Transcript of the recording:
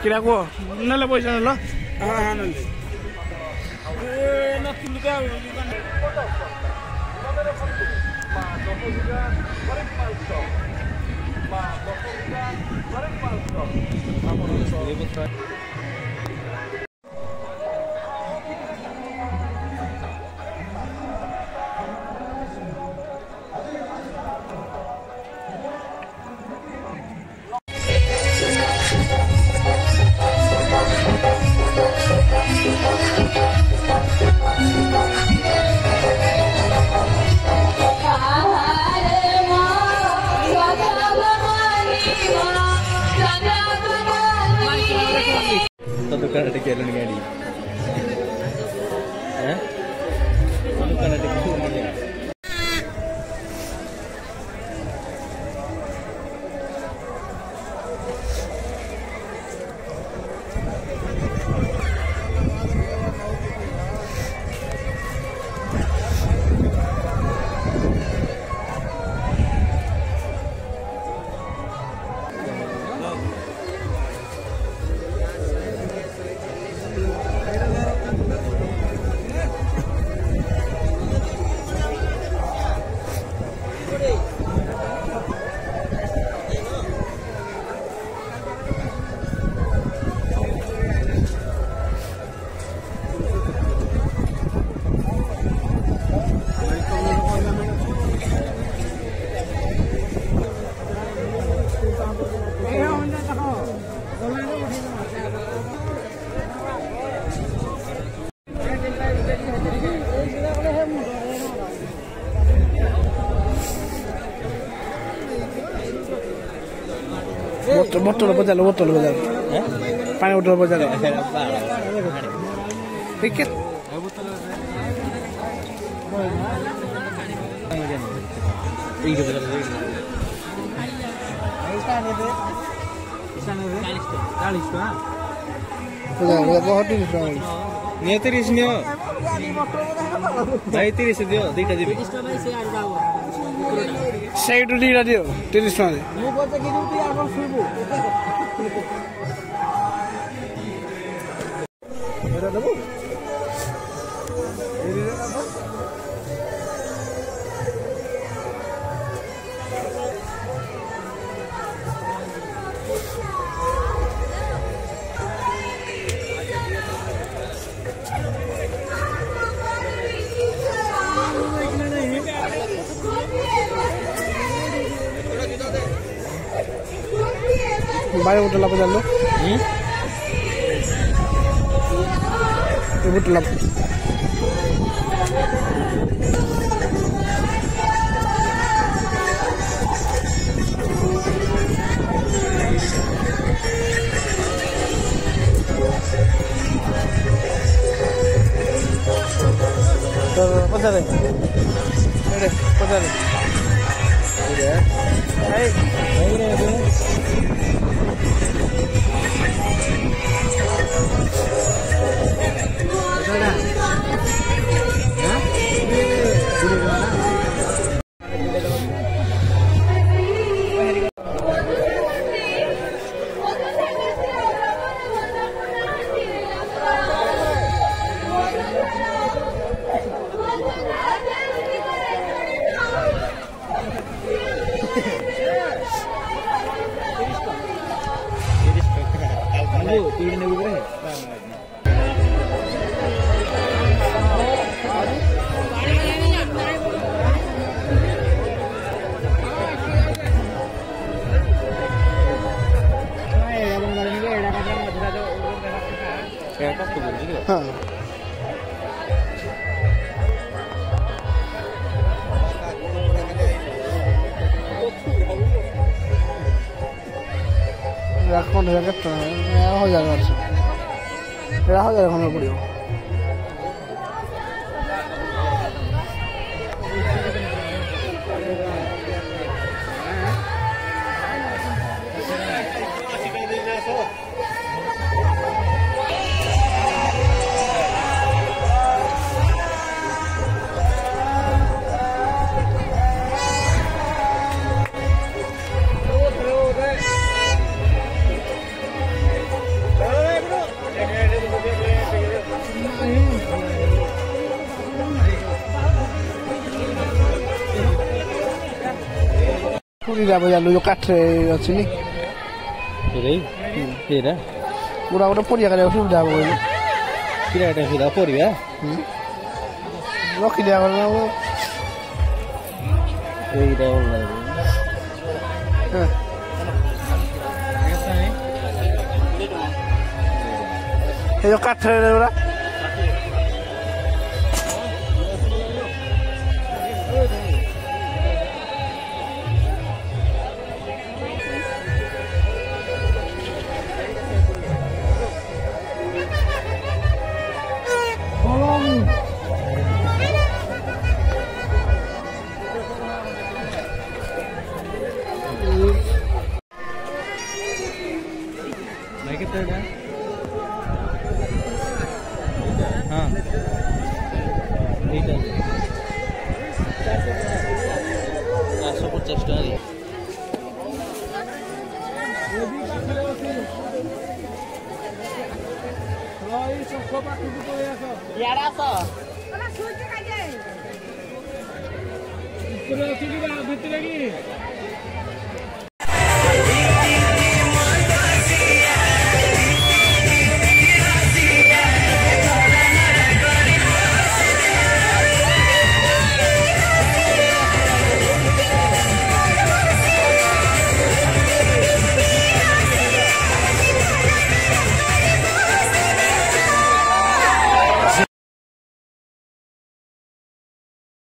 किरा को नले पैसा ल हां हां नले ए न किलो का दुकान अटके गाड़ी दुकान अटके बोतल बजा लो पानी बोतल बजा लो ठीक है नहीं 30 नियो भाई 30 दियो दुईटा दिबे साइड दुईटा दियो 30 टका मु बचे कि तू आगर सुबु एरा देबो बाय बोतल बजा लो बोतल बजा दे बजा दे রাখন কেতে हो जाएगा हो जाएगा खाना पड़ियो ପୁରୀରା ବଜାରରୁ ଯୋଉ କାଠରେ ଅଛି ନି ଏଇଟା ଗୁଡ଼ା ଗୋଟେ ପରିବା କରିବାକୁ ସୁବିଧା ହବ କହିଲେ କିରାଟା ସୁଧା ପରିବା ରଖିଦିଆ ଗଲା ଏଇଟା ଭଲ ଏ ଯୋଉ କାଠରେ ଗୁଡ଼ା भाई कितना है हाँ এইটা 450 টাকা ভিতরে কি